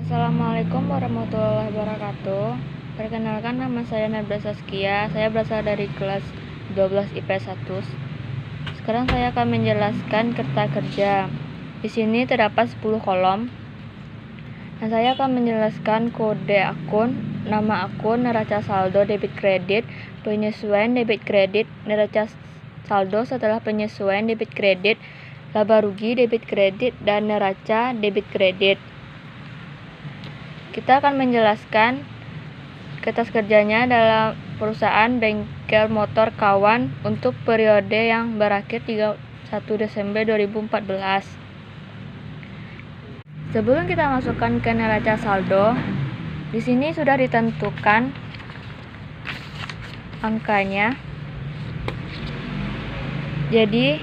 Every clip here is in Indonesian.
Assalamualaikum warahmatullahi wabarakatuh. Perkenalkan, nama saya Nabila Saskia. Saya berasal dari kelas 12 IPS 1. Sekarang saya akan menjelaskan kerta kerja. Di sini terdapat 10 kolom. Dan saya akan menjelaskan kode akun, nama akun, neraca saldo debit kredit, penyesuaian debit kredit, neraca saldo setelah penyesuaian debit kredit, laba rugi debit kredit, dan neraca debit kredit. Kita akan menjelaskan kertas kerjanya dalam perusahaan bengkel motor kawan untuk periode yang berakhir 31 Desember 2014. Sebelum kita masukkan ke neraca saldo, di sini sudah ditentukan angkanya. Jadi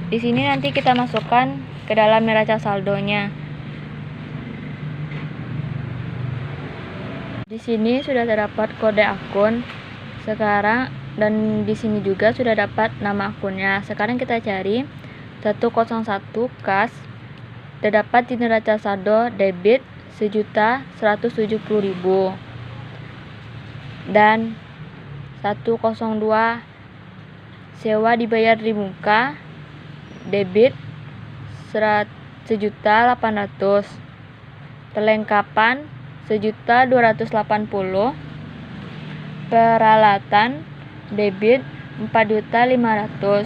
di sini nanti kita masukkan ke dalam neraca saldonya. Di sini sudah terdapat kode akun sekarang, dan di sini juga sudah dapat nama akunnya. Sekarang kita cari 101 kas, terdapat di neraca saldo debit 1.170.000 dan 102 sewa dibayar di muka debit 1.800.000, perlengkapan 1.280.000, peralatan debit 4.500.000,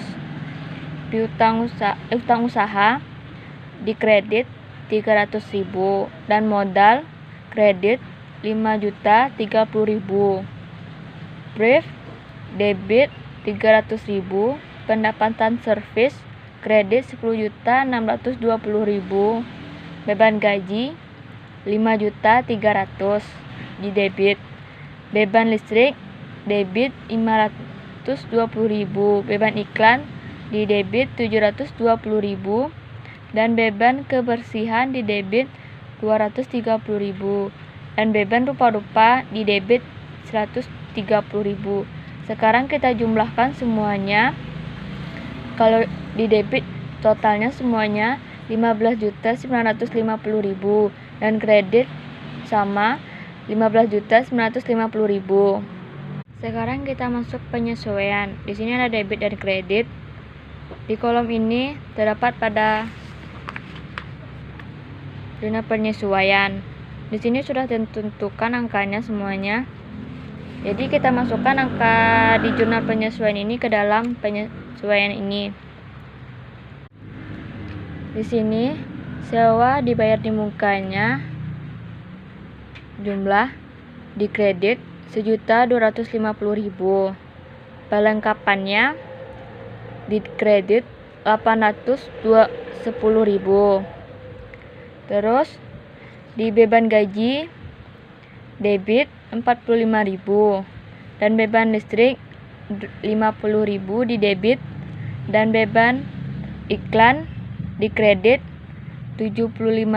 utang usaha di kredit 300.000 dan modal kredit 5.030.000, brief debit 300.000, pendapatan servis kredit 10.620.000, beban gaji 5.300.000 di debit, beban listrik debit 520.000, beban iklan di debit 720.000, dan beban kebersihan di debit 230.000, dan beban rupa-rupa di debit 130.000. Sekarang kita jumlahkan semuanya. Kalau di debit totalnya semuanya 15.950.000 dan kredit sama 15.950.000. Sekarang kita masuk penyesuaian. Di sini ada debit dan kredit. Di kolom ini terdapat pada zona penyesuaian. Di sini sudah ditentukan angkanya semuanya. Jadi kita masukkan angka di jurnal penyesuaian ini ke dalam penyesuaian ini. Di sini sewa dibayar di mukanya jumlah di kredit 1.250.000, perlengkapannya di kredit 810.000. Terus di beban gaji debit 45.000 dan beban listrik 50.000 di debit, dan beban iklan di kredit 75.000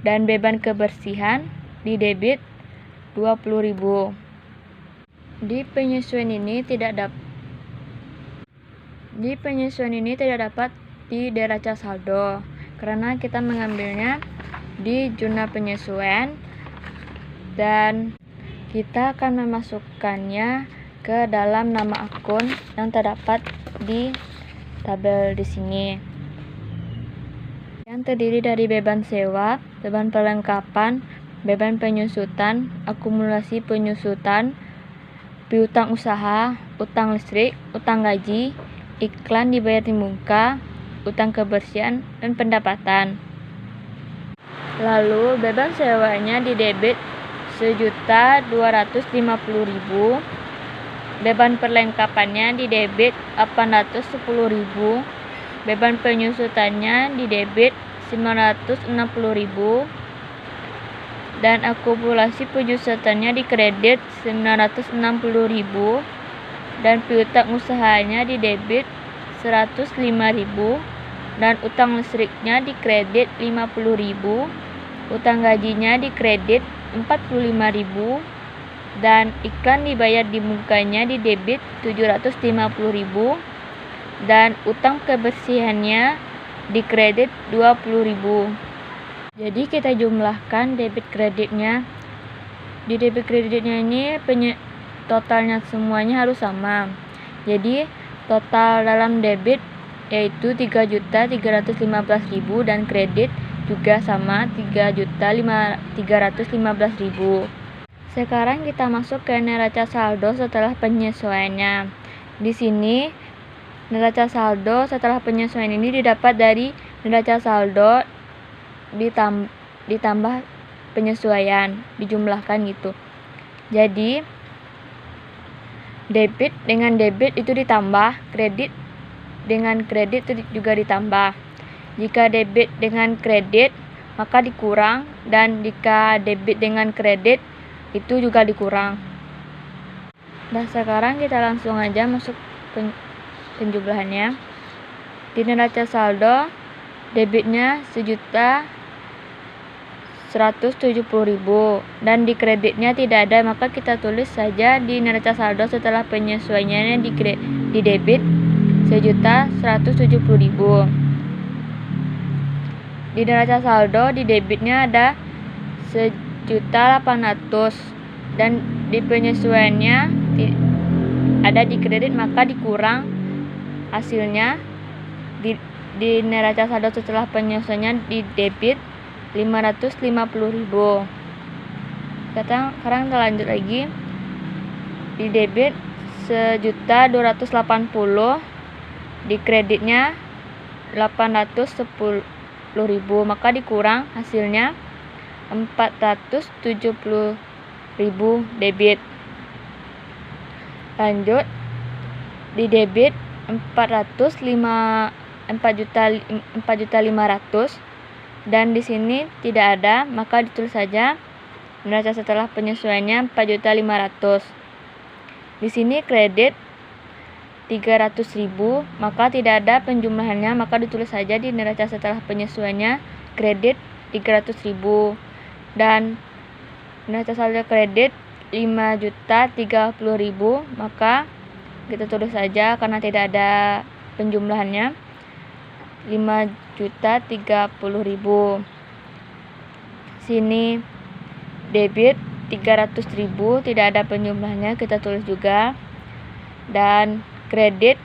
dan beban kebersihan di debit 20.000. Di penyesuaian ini tidak dapat di neraca saldo karena kita mengambilnya di jurnal penyesuaian, dan kita akan memasukkannya ke dalam nama akun yang terdapat di tabel di sini, yang terdiri dari beban sewa, beban perlengkapan, beban penyusutan, akumulasi penyusutan, piutang usaha, utang listrik, utang gaji, iklan dibayar di muka, utang kebersihan, dan pendapatan. Lalu beban sewanya di debit 1.250.000, beban perlengkapannya di debit 810.000, beban penyusutannya di debit 960.000, dan akumulasi penyusutannya di kredit 960.000, dan piutang usahanya di debit 105.000, dan utang listriknya di kredit 50.000, utang gajinya di kredit 45.000, dan iklan dibayar di mukanya di debit 750.000, dan utang kebersihannya di kredit 20.000. Jadi kita jumlahkan debit kreditnya. Di debit kreditnya ini totalnya semuanya harus sama. Jadi total dalam debit yaitu 3.315.000 dan kredit juga sama 3.315.000. Sekarang kita masuk ke neraca saldo setelah penyesuaiannya. Di sini neraca saldo setelah penyesuaian ini didapat dari neraca saldo ditambah penyesuaian, dijumlahkan gitu. Jadi debit dengan debit itu ditambah, kredit dengan kredit itu juga ditambah. Jika debit dengan kredit maka dikurang, dan jika debit dengan kredit itu juga dikurang. Dan sekarang kita langsung aja masuk penjumlahannya. Di neraca saldo debitnya 1.170.000 dan di kreditnya tidak ada, maka kita tulis saja di neraca saldo setelah penyesuaiannya di debit 1.170.000. Di neraca saldo di debitnya ada 1.800.000 dan di penyesuaiannya ada di kredit, maka dikurang hasilnya di neraca saldo setelah penyesuaiannya di debit 550.000. Sekarang kita lanjut lagi. Di debit 1.280.000, di kreditnya 810.000, maka dikurang hasilnya 470.000 debit. Lanjut, di debit 4.500.000 dan di sini tidak ada, maka ditulis saja neraca setelah penyesuaiannya 4.500.000. Di sini kredit 300.000, maka tidak ada penjumlahannya, maka ditulis saja di neraca setelah penyesuaiannya kredit 300.000 dan neraca saldo kredit 5.030.000, maka kita tulis saja karena tidak ada penjumlahannya 5.030.000. Sini debit 300.000, tidak ada penjumlahannya, kita tulis juga. Dan kredit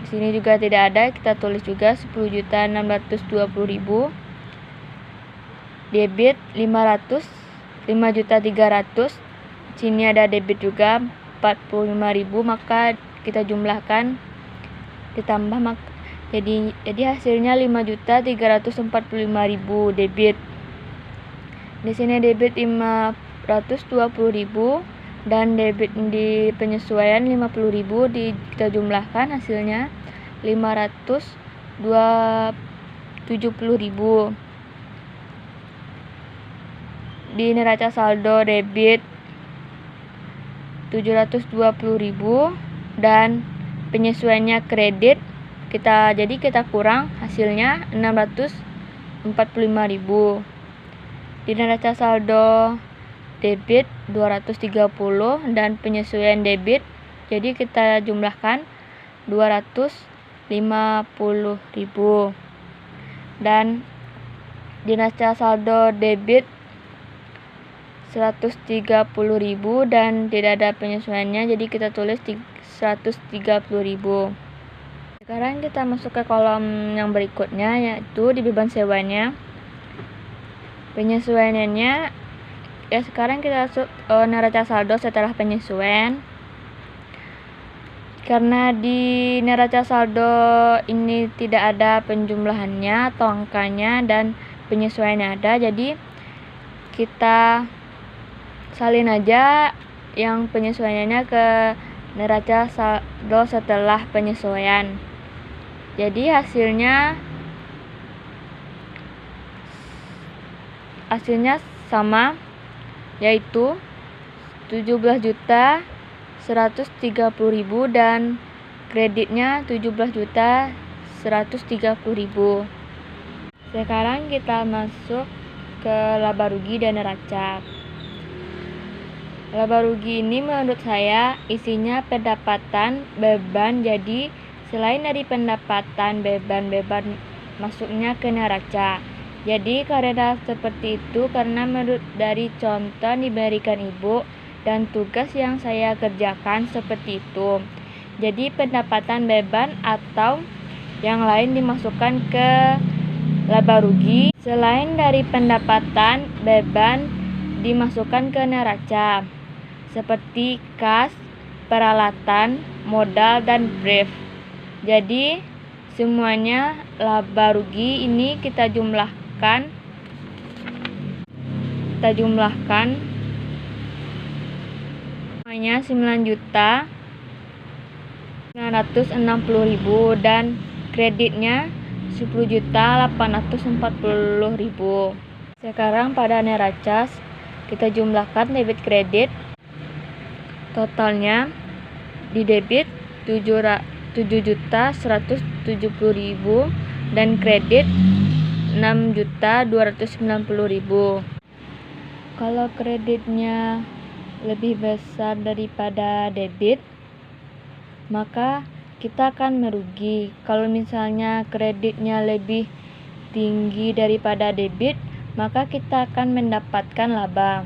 di sini juga tidak ada, kita tulis juga 10.620.000. Debit 5.300.000, sini ada debit juga 45.000, maka kita jumlahkan ditambah jadi hasilnya 5.345.000 debit. Di sini debit 520.000 dan debit di penyesuaian 50.000, kita jumlahkan hasilnya 570.000. Di neraca saldo debit 720.000 dan penyesuaiannya kredit kita kurang hasilnya 645.000. Di neraca saldo debit 230 dan penyesuaian debit, jadi kita jumlahkan 250.000. Dan di neraca saldo debit 130.000 dan tidak ada penyesuaiannya, jadi kita tulis 130.000. Sekarang kita masuk ke kolom yang berikutnya, yaitu di beban sewanya. Penyesuaiannya ya, sekarang kita masuk neraca saldo setelah penyesuaian. Karena di neraca saldo ini tidak ada penjumlahannya atau angkanya dan penyesuaiannya ada, jadi kita salin aja yang penyesuaiannya ke neraca saldo setelah penyesuaian. Jadi hasilnya sama, yaitu 17.130.000 dan kreditnya 17.130.000. Sekarang kita masuk ke laba rugi dan neraca. Laba rugi ini menurut saya isinya pendapatan, beban, jadi selain dari pendapatan, beban masuknya ke neraca. Jadi karena seperti itu, karena menurut dari contoh diberikan ibu dan tugas yang saya kerjakan seperti itu. Jadi pendapatan beban atau yang lain dimasukkan ke laba rugi. Selain dari pendapatan beban dimasukkan ke neraca, seperti kas, peralatan, modal, dan brief. Jadi semuanya laba rugi ini kita jumlahkan semuanya 9.960.000 dan kreditnya 10.840.000. Sekarang pada neraca kita jumlahkan debit kredit. Totalnya di debit 7.170.000 dan kredit 6.290.000. Kalau kreditnya lebih besar daripada debit, maka kita akan merugi. Kalau misalnya kreditnya lebih tinggi daripada debit, maka kita akan mendapatkan laba.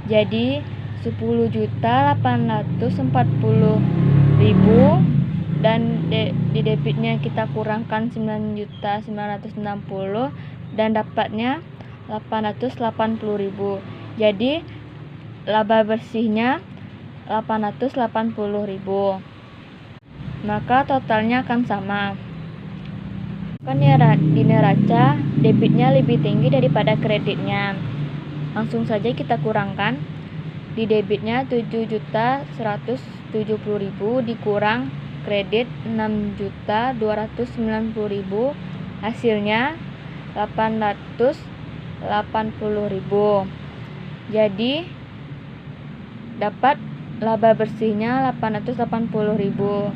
Jadi 10.840.000 dan di debitnya kita kurangkan 9.960 dan dapatnya 880.000. Jadi laba bersihnya 880.000. Maka totalnya akan sama. Kan di neraca debitnya lebih tinggi daripada kreditnya. Langsung saja kita kurangkan. Di debitnya 7.170.000 dikurang kredit 6.290.000, hasilnya 880.000. Jadi dapat laba bersihnya 880.000.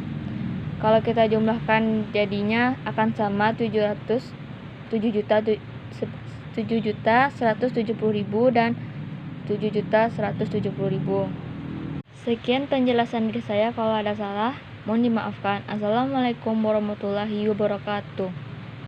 Kalau kita jumlahkan jadinya akan sama 7.170.000 dan 7.170.000. Sekian penjelasan dari saya, kalau ada salah mohon dimaafkan. Assalamualaikum warahmatullahi wabarakatuh.